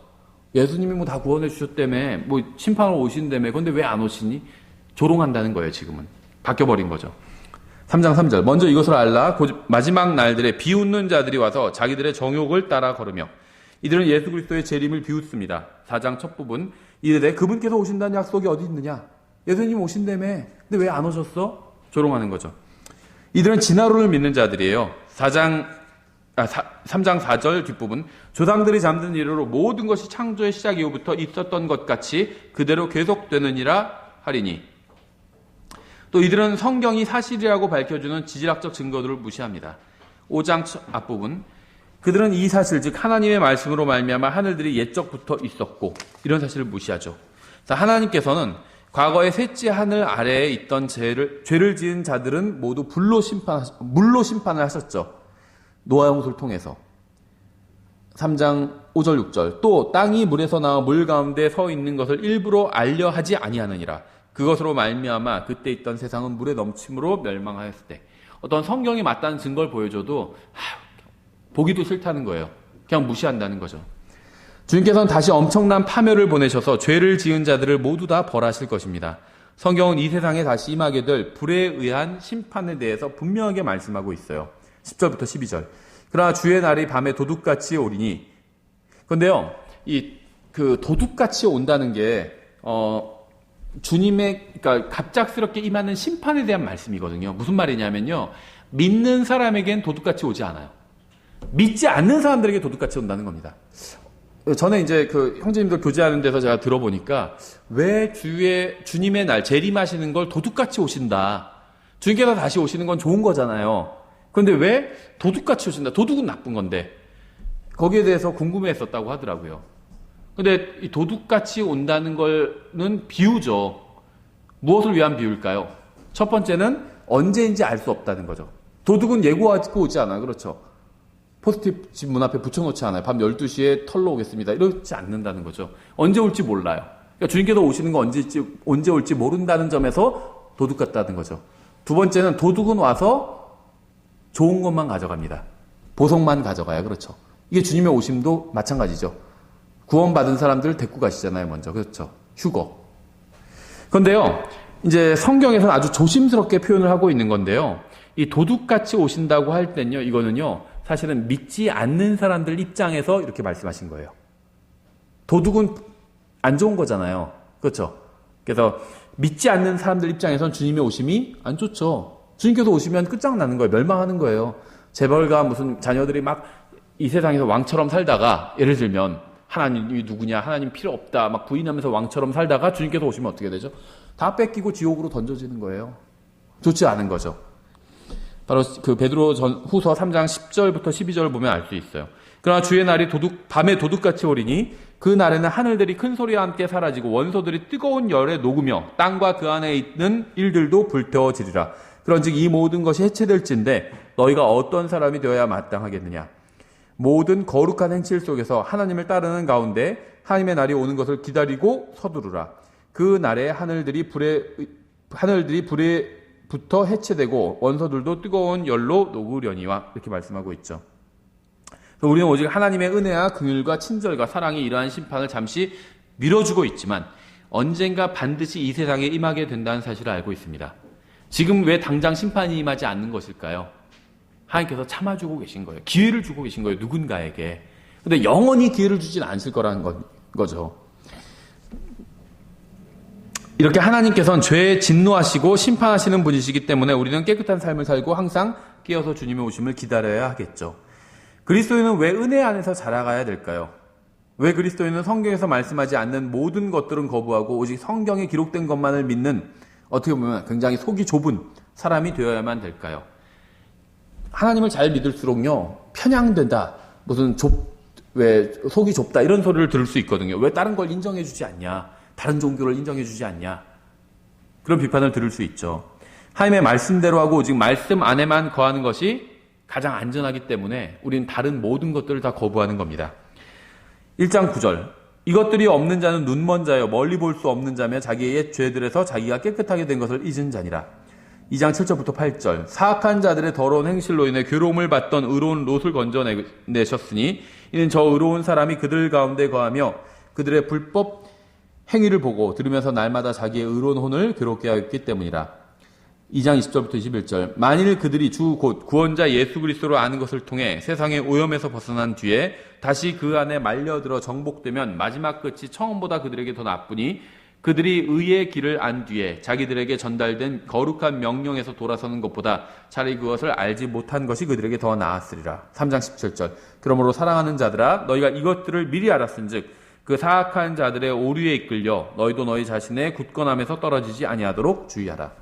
예수님이 뭐 다 구원해 주셨다며, 뭐 심판을 오신다며, 근데 왜 안 오시니? 조롱한다는 거예요. 지금은 바뀌어버린 거죠. 3장 3절 먼저 이것을 알라. 마지막 날들에 비웃는 자들이 와서 자기들의 정욕을 따라 걸으며 이들은 예수 그리스도의 재림을 비웃습니다. 4장 첫 부분 이르되 그분께서 오신다는 약속이 어디 있느냐? 예수님 오신다며, 근데 왜 안 오셨어? 조롱하는 거죠. 이들은 진화론을 믿는 자들이에요. 3장 4절 뒷부분 조상들이 잠든 이래로 모든 것이 창조의 시작 이후부터 있었던 것 같이 그대로 계속되느니라 하리니, 또 이들은 성경이 사실이라고 밝혀주는 지질학적 증거들을 무시합니다. 5장 앞부분 그들은 이 사실, 즉 하나님의 말씀으로 말미암아 하늘들이 옛적부터 있었고, 이런 사실을 무시하죠. 하나님께서는 과거의 셋째 하늘 아래에 있던 죄를 지은 자들은 모두 물로 심판을 하셨죠. 노아 홍수를 통해서. 3장 5절 6절 또 땅이 물에서 나와 물 가운데 서 있는 것을 일부러 알려 하지 아니하느니라. 그것으로 말미암아 그때 있던 세상은 물에 넘침으로 멸망하였을 때. 어떤 성경이 맞다는 증거를 보여줘도 보기도 싫다는 거예요. 그냥 무시한다는 거죠. 주님께서는 다시 엄청난 파멸을 보내셔서 죄를 지은 자들을 모두 다 벌하실 것입니다. 성경은 이 세상에 다시 임하게 될 불에 의한 심판에 대해서 분명하게 말씀하고 있어요. 10절부터 12절. 그러나 주의 날이 밤에 도둑같이 오리니. 그런데요, 그 도둑같이 온다는 게 주님의, 그러니까 갑작스럽게 임하는 심판에 대한 말씀이거든요. 무슨 말이냐면요, 믿는 사람에겐 도둑같이 오지 않아요. 믿지 않는 사람들에게 도둑같이 온다는 겁니다. 전에 이제 그 형제님들 교제하는 데서 제가 들어보니까 왜 주님의 날 재림하시는 걸 도둑같이 오신다. 주님께서 다시 오시는 건 좋은 거잖아요. 그런데 왜 도둑같이 오신다? 도둑은 나쁜 건데. 거기에 대해서 궁금해했었다고 하더라고요. 근데 이 도둑같이 온다는 거는 비유죠. 무엇을 위한 비유일까요? 첫 번째는 언제인지 알 수 없다는 거죠. 도둑은 예고하고 오지 않아요. 그렇죠? 포스트잇 집 문 앞에 붙여놓지 않아요. 밤 12시에 털러 오겠습니다. 이러지 않는다는 거죠. 언제 올지 몰라요. 그러니까 주님께서 오시는 거 언제 올지 모른다는 점에서 도둑 같다는 거죠. 두 번째는 도둑은 와서 좋은 것만 가져갑니다. 보석만 가져가요. 그렇죠. 이게 주님의 오심도 마찬가지죠. 구원받은 사람들 데리고 가시잖아요. 먼저. 그렇죠. 휴거. 그런데요. 이제 성경에서는 아주 조심스럽게 표현을 하고 있는 건데요. 이 도둑같이 오신다고 할 땐요. 이거는요. 사실은 믿지 않는 사람들 입장에서 이렇게 말씀하신 거예요. 도둑은 안 좋은 거잖아요. 그렇죠. 그래서 믿지 않는 사람들 입장에선 주님의 오심이 안 좋죠. 주님께서 오시면 끝장나는 거예요. 멸망하는 거예요. 재벌가 무슨 자녀들이 막 이 세상에서 왕처럼 살다가 예를 들면 하나님이 누구냐, 하나님 필요 없다 막 부인하면서 왕처럼 살다가 주님께서 오시면 어떻게 되죠? 다 뺏기고 지옥으로 던져지는 거예요. 좋지 않은 거죠. 바로 그 베드로 후서 3장 10절부터 12절을 보면 알 수 있어요. 그러나 주의 날이 밤에 도둑같이 오리니 그 날에는 하늘들이 큰 소리와 함께 사라지고 원소들이 뜨거운 열에 녹으며 땅과 그 안에 있는 일들도 불태워지리라. 그런즉 이 모든 것이 해체될진데 너희가 어떤 사람이 되어야 마땅하겠느냐. 모든 거룩한 행실 속에서 하나님을 따르는 가운데 하나님의 날이 오는 것을 기다리고 서두르라. 그 날에 하늘들이 불에 부터 해체되고 원소들도 뜨거운 열로 녹으려니와 이렇게 말씀하고 있죠. 우리는 오직 하나님의 은혜와 긍휼과 친절과 사랑이 이러한 심판을 잠시 밀어주고 있지만 언젠가 반드시 이 세상에 임하게 된다는 사실을 알고 있습니다. 지금 왜 당장 심판이 임하지 않는 것일까요? 하나님께서 참아주고 계신 거예요. 기회를 주고 계신 거예요. 누군가에게. 근데 영원히 기회를 주진 않으실 거라는 거죠. 이렇게 하나님께서는 죄에 진노하시고 심판하시는 분이시기 때문에 우리는 깨끗한 삶을 살고 항상 깨어서 주님의 오심을 기다려야 하겠죠. 그리스도인은 왜 은혜 안에서 자라가야 될까요? 왜 그리스도인은 성경에서 말씀하지 않는 모든 것들은 거부하고 오직 성경에 기록된 것만을 믿는 어떻게 보면 굉장히 속이 좁은 사람이 되어야만 될까요? 하나님을 잘 믿을수록요, 편향된다. 무슨 왜 속이 좁다. 이런 소리를 들을 수 있거든요. 왜 다른 걸 인정해 주지 않냐. 다른 종교를 인정해 주지 않냐. 그런 비판을 들을 수 있죠. 하나님의 말씀대로 하고 오직 말씀 안에만 거하는 것이 가장 안전하기 때문에 우리는 다른 모든 것들을 다 거부하는 겁니다. 1장 9절. 이것들이 없는 자는 눈먼 자여 멀리 볼 수 없는 자며 자기의 옛 죄들에서 자기가 깨끗하게 된 것을 잊은 자니라. 2장 7절부터 8절. 사악한 자들의 더러운 행실로 인해 괴로움을 받던 의로운 롯을 건져내셨으니 이는 저 의로운 사람이 그들 가운데 거하며 그들의 불법 행위를 보고 들으면서 날마다 자기의 의로운 혼을 괴롭게 하였기 때문이라. 2장 20절부터 21절. 만일 그들이 주 곧 구원자 예수 그리스도로 아는 것을 통해 세상의 오염에서 벗어난 뒤에 다시 그 안에 말려들어 정복되면 마지막 끝이 처음보다 그들에게 더 나쁘니 그들이 의의 길을 안 뒤에 자기들에게 전달된 거룩한 명령에서 돌아서는 것보다 차라리 그것을 알지 못한 것이 그들에게 더 나았으리라. 3장 17절. 그러므로 사랑하는 자들아 너희가 이것들을 미리 알았은즉 그 사악한 자들의 오류에 이끌려 너희도 너희 자신의 굳건함에서 떨어지지 아니하도록 주의하라.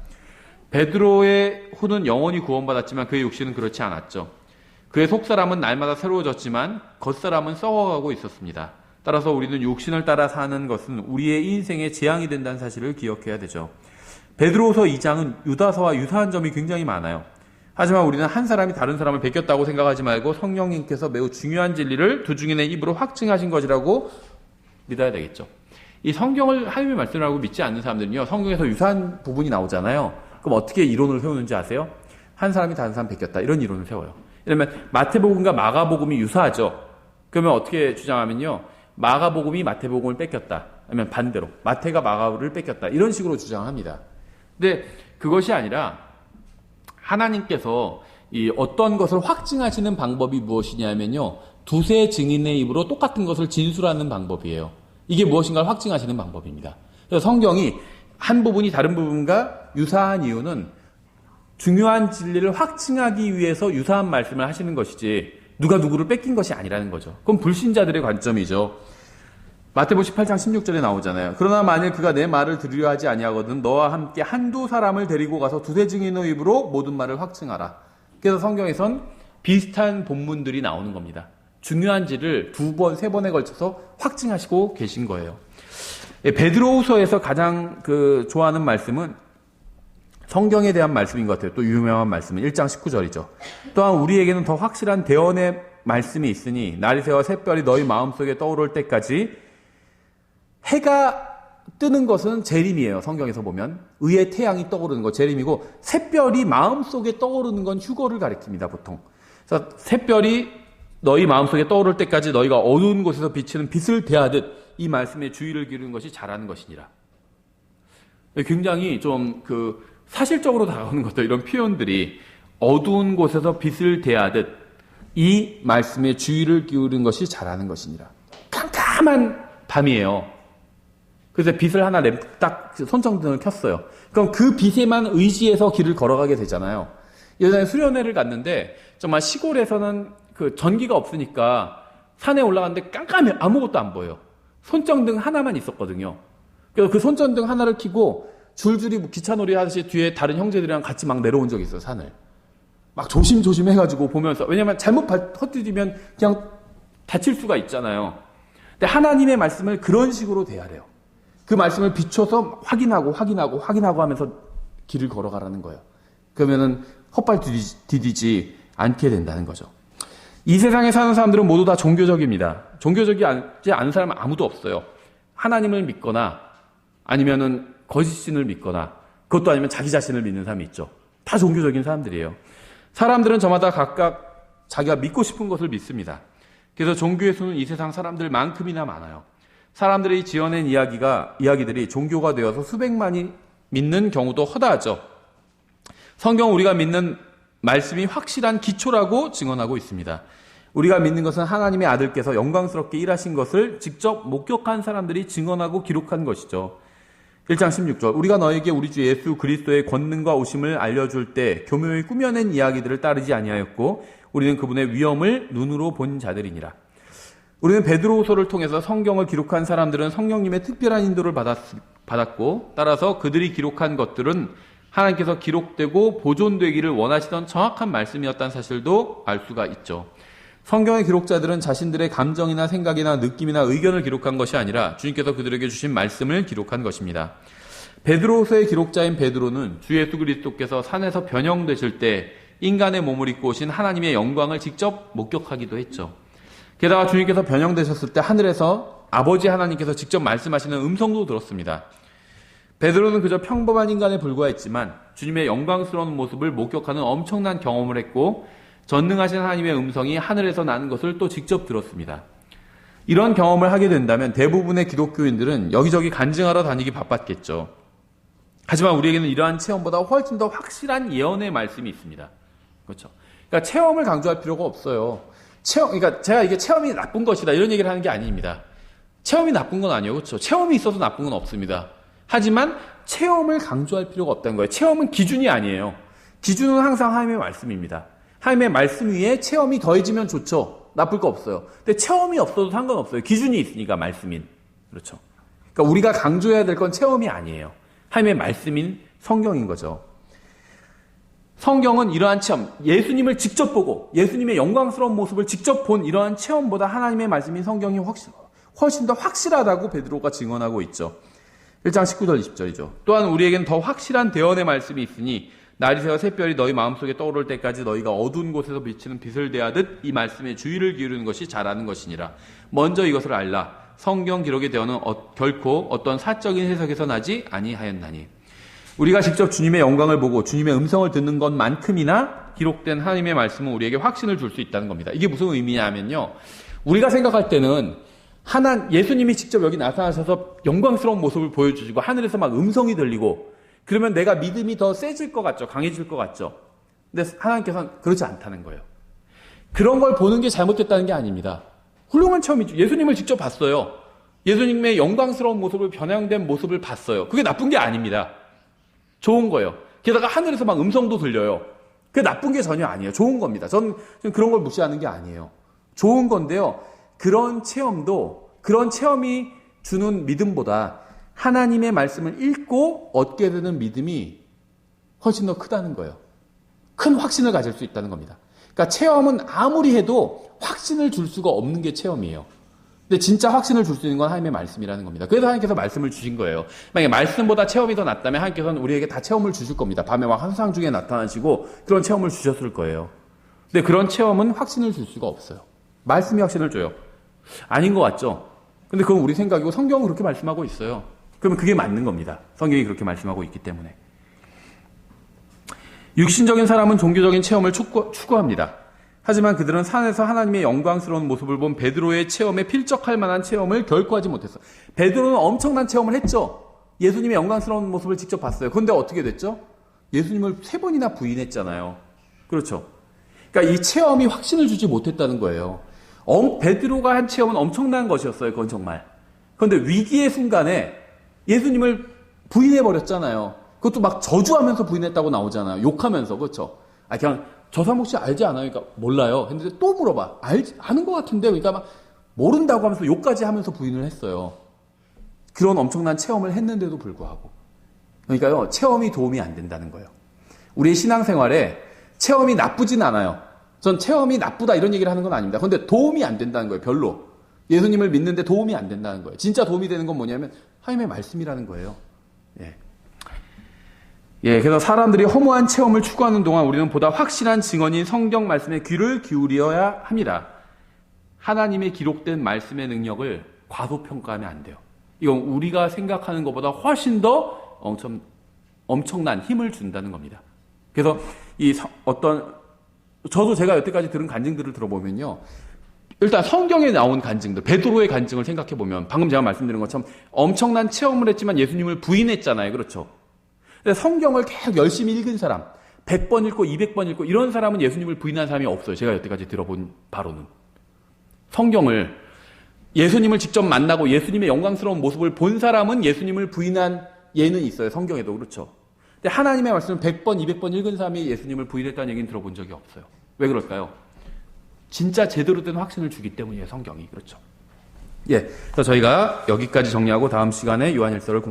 베드로의 혼은 영원히 구원받았지만 그의 육신은 그렇지 않았죠. 그의 속사람은 날마다 새로워졌지만 겉사람은 썩어가고 있었습니다. 따라서 우리는 육신을 따라 사는 것은 우리의 인생의 재앙이 된다는 사실을 기억해야 되죠. 베드로후서 2장은 유다서와 유사한 점이 굉장히 많아요. 하지만 우리는 한 사람이 다른 사람을 베꼈다고 생각하지 말고 성령님께서 매우 중요한 진리를 두 증인의 입으로 확증하신 것이라고 믿어야 되겠죠. 이 성경을 하나님의 말씀이라고 믿지 않는 사람들은요, 성경에서 유사한 부분이 나오잖아요. 그럼 어떻게 이론을 세우는지 아세요? 한 사람이 다른 사람 베꼈다. 이런 이론을 세워요. 왜냐면 마태복음과 마가복음이 유사하죠. 그러면 어떻게 주장하면요, 마가복음이 마태복음을 뺏겼다. 아니면 반대로 마태가 마가를 뺏겼다. 이런 식으로 주장합니다. 근데 그것이 아니라 하나님께서 이 어떤 것을 확증하시는 방법이 무엇이냐면요, 두세 증인의 입으로 똑같은 것을 진술하는 방법이에요. 이게 무엇인가를 확증하시는 방법입니다. 그래서 성경이 한 부분이 다른 부분과 유사한 이유는 중요한 진리를 확증하기 위해서 유사한 말씀을 하시는 것이지 누가 누구를 뺏긴 것이 아니라는 거죠. 그건 불신자들의 관점이죠. 마태복음 18장 16절에 나오잖아요. 그러나 만일 그가 내 말을 들으려 하지 아니하거든 너와 함께 한두 사람을 데리고 가서 두세 증인의 입으로 모든 말을 확증하라. 그래서 성경에선 비슷한 본문들이 나오는 겁니다. 중요한지를 두 번, 세 번에 걸쳐서 확증하시고 계신 거예요. 베드로후서에서 가장 좋아하는 말씀은 성경에 대한 말씀인 것 같아요. 또 유명한 말씀은 1장 19절이죠. 또한 우리에게는 더 확실한 대언의 말씀이 있으니 날이 새어 샛별이 너희 마음속에 떠오를 때까지 해가 뜨는 것은 재림이에요. 성경에서 보면 의의 태양이 떠오르는 거 재림이고, 샛별이 마음속에 떠오르는 건 휴거를 가리킵니다. 보통. 그래서 샛별이 너희 마음속에 떠오를 때까지 너희가 어두운 곳에서 비치는 빛을 대하듯 이 말씀에 주의를 기울이는 것이 잘하는 것이니라. 굉장히 좀 사실적으로 다가오는 것도, 이런 표현들이 어두운 곳에서 빛을 대하듯 이 말씀에 주의를 기울이는 것이 잘하는 것이니라. 깜깜한 밤이에요. 그래서 빛을 하나 딱 손전등을 켰어요. 그럼 그 빛에만 의지해서 길을 걸어가게 되잖아요. 예전에 수련회를 갔는데 정말 시골에서는 전기가 없으니까 산에 올라갔는데 깜깜해. 아무것도 안 보여요. 손전등 하나만 있었거든요. 그래서 그 손전등 하나를 켜고 줄줄이 기차놀이 하듯이 뒤에 다른 형제들이랑 같이 막 내려온 적이 있어요. 산을. 막 조심조심 해가지고 보면서. 왜냐면 잘못 헛디디면 그냥 다칠 수가 있잖아요. 근데 하나님의 말씀을 그런 식으로 대하래요. 그 말씀을 비춰서 확인하고 하면서 길을 걸어가라는 거예요. 그러면은 헛발 디디지 않게 된다는 거죠. 이 세상에 사는 사람들은 모두 다 종교적입니다. 종교적이지 않은 사람은 아무도 없어요. 하나님을 믿거나 아니면은 거짓신을 믿거나, 그것도 아니면 자기 자신을 믿는 사람이 있죠. 다 종교적인 사람들이에요. 사람들은 저마다 각각 자기가 믿고 싶은 것을 믿습니다. 그래서 종교의 수는 이 세상 사람들만큼이나 많아요. 사람들이 지어낸 이야기들이 종교가 되어서 수백만이 믿는 경우도 허다하죠. 성경 우리가 믿는 말씀이 확실한 기초라고 증언하고 있습니다. 우리가 믿는 것은 하나님의 아들께서 영광스럽게 일하신 것을 직접 목격한 사람들이 증언하고 기록한 것이죠. 1장 16절, 우리가 너에게 우리 주 예수 그리스도의 권능과 오심을 알려줄 때 교묘히 꾸며낸 이야기들을 따르지 아니하였고 우리는 그분의 위엄을 눈으로 본 자들이니라. 우리는 베드로후서를 통해서 성경을 기록한 사람들은 성령님의 특별한 인도를 받았고, 따라서 그들이 기록한 것들은 하나님께서 기록되고 보존되기를 원하시던 정확한 말씀이었다는 사실도 알 수가 있죠. 성경의 기록자들은 자신들의 감정이나 생각이나 느낌이나 의견을 기록한 것이 아니라 주님께서 그들에게 주신 말씀을 기록한 것입니다. 베드로후서의 기록자인 베드로는 주 예수 그리스도께서 산에서 변형되실 때 인간의 몸을 입고 오신 하나님의 영광을 직접 목격하기도 했죠. 게다가 주님께서 변형되셨을 때 하늘에서 아버지 하나님께서 직접 말씀하시는 음성도 들었습니다. 베드로는 그저 평범한 인간에 불과했지만 주님의 영광스러운 모습을 목격하는 엄청난 경험을 했고, 전능하신 하나님의 음성이 하늘에서 나는 것을 또 직접 들었습니다. 이런 경험을 하게 된다면 대부분의 기독교인들은 여기저기 간증하러 다니기 바빴겠죠. 하지만 우리에게는 이러한 체험보다 훨씬 더 확실한 예언의 말씀이 있습니다. 그렇죠? 그러니까 체험을 강조할 필요가 없어요. 그러니까 제가 이게 체험이 나쁜 것이다 이런 얘기를 하는 게 아닙니다. 체험이 나쁜 건 아니에요. 그렇죠? 체험이 있어서 나쁜 건 없습니다. 하지만 체험을 강조할 필요가 없다는 거예요. 체험은 기준이 아니에요. 기준은 항상 하나님의 말씀입니다. 하나님의 말씀 위에 체험이 더해지면 좋죠. 나쁠 거 없어요. 근데 체험이 없어도 상관없어요. 기준이 있으니까, 말씀인. 그렇죠. 그러니까 우리가 강조해야 될 건 체험이 아니에요. 하나님의 말씀인 성경인 거죠. 성경은 이러한 체험, 예수님을 직접 보고 예수님의 영광스러운 모습을 직접 본 이러한 체험보다 하나님의 말씀인 성경이 훨씬 더 확실하다고 베드로가 증언하고 있죠. 1장 19절 20절이죠. 또한 우리에겐 더 확실한 대언의 말씀이 있으니 날이 새어 샛별이 너희 마음속에 떠오를 때까지 너희가 어두운 곳에서 비치는 빛을 대하듯 이 말씀에 주의를 기울이는 것이 잘하는 것이니라. 먼저 이것을 알라. 성경 기록의 대언은 결코 어떤 사적인 해석에서 나지 아니하였나니. 우리가 직접 주님의 영광을 보고 주님의 음성을 듣는 것만큼이나 기록된 하나님의 말씀은 우리에게 확신을 줄 수 있다는 겁니다. 이게 무슨 의미냐면요. 우리가 생각할 때는 예수님이 직접 여기 나타나셔서 영광스러운 모습을 보여주시고 하늘에서 막 음성이 들리고 그러면 내가 믿음이 더 세질 것 같죠. 강해질 것 같죠. 근데 하나님께서는 그렇지 않다는 거예요. 그런 걸 보는 게 잘못됐다는 게 아닙니다. 훌륭한 체험이죠. 예수님을 직접 봤어요. 예수님의 영광스러운 모습을, 변형된 모습을 봤어요. 그게 나쁜 게 아닙니다. 좋은 거예요. 게다가 하늘에서 막 음성도 들려요. 그게 나쁜 게 전혀 아니에요. 좋은 겁니다. 저는 그런 걸 무시하는 게 아니에요. 좋은 건데요. 그런 체험이 주는 믿음보다 하나님의 말씀을 읽고 얻게 되는 믿음이 훨씬 더 크다는 거예요. 큰 확신을 가질 수 있다는 겁니다. 그러니까 체험은 아무리 해도 확신을 줄 수가 없는 게 체험이에요. 근데 진짜 확신을 줄 수 있는 건 하나님의 말씀이라는 겁니다. 그래서 하나님께서 말씀을 주신 거예요. 만약에 말씀보다 체험이 더 낫다면 하나님께서는 우리에게 다 체험을 주실 겁니다. 밤에 막 환상 중에 나타나시고 그런 체험을 주셨을 거예요. 근데 그런 체험은 확신을 줄 수가 없어요. 말씀이 확신을 줘요. 아닌 것 같죠? 근데 그건 우리 생각이고 성경은 그렇게 말씀하고 있어요. 그러면 그게 맞는 겁니다. 성경이 그렇게 말씀하고 있기 때문에. 육신적인 사람은 종교적인 체험을 추구합니다. 하지만 그들은 산에서 하나님의 영광스러운 모습을 본 베드로의 체험에 필적할 만한 체험을 결코 하지 못했어요. 베드로는 엄청난 체험을 했죠. 예수님의 영광스러운 모습을 직접 봤어요. 그런데 어떻게 됐죠? 예수님을 3번이나 부인했잖아요. 그렇죠. 그러니까 이 체험이 확신을 주지 못했다는 거예요. 베드로가 한 체험은 엄청난 것이었어요. 그건 정말. 그런데 위기의 순간에 예수님을 부인해버렸잖아요. 그것도 막 저주하면서 부인했다고 나오잖아요. 욕하면서. 그렇죠. 그냥 저 사람 혹시 알지 않아요? 그러니까 몰라요. 했는데 또 물어봐. 아는 것 같은데. 그러니까 막 모른다고 하면서 욕까지 하면서 부인을 했어요. 그런 엄청난 체험을 했는데도 불구하고. 그러니까요, 체험이 도움이 안 된다는 거예요. 우리의 신앙생활에 체험이 나쁘진 않아요. 전 체험이 나쁘다 이런 얘기를 하는 건 아닙니다. 그런데 도움이 안 된다는 거예요, 별로. 예수님을 믿는데 도움이 안 된다는 거예요. 진짜 도움이 되는 건 뭐냐면 하나님의 말씀이라는 거예요. 그래서 사람들이 허무한 체험을 추구하는 동안 우리는 보다 확실한 증언인 성경 말씀에 귀를 기울여야 합니다. 하나님의 기록된 말씀의 능력을 과소평가하면 안 돼요. 이건 우리가 생각하는 것보다 훨씬 더 엄청난 힘을 준다는 겁니다. 그래서 저도 제가 여태까지 들은 간증들을 들어보면요. 일단 성경에 나온 간증들, 베드로의 간증을 생각해보면 방금 제가 말씀드린 것처럼 엄청난 체험을 했지만 예수님을 부인했잖아요. 그렇죠. 성경을 계속 열심히 읽은 사람, 100번 읽고 200번 읽고 이런 사람은 예수님을 부인한 사람이 없어요. 제가 여태까지 들어본 바로는. 성경을 예수님을 직접 만나고 예수님의 영광스러운 모습을 본 사람은 예수님을 부인한 예는 있어요. 성경에도. 그렇죠. 근데 하나님의 말씀을 100번, 200번 읽은 사람이 예수님을 부인했다는 얘기는 들어본 적이 없어요. 왜 그럴까요? 진짜 제대로 된 확신을 주기 때문이에요. 성경이. 그렇죠. 그래서 저희가 여기까지 정리하고 다음 시간에 요한일서를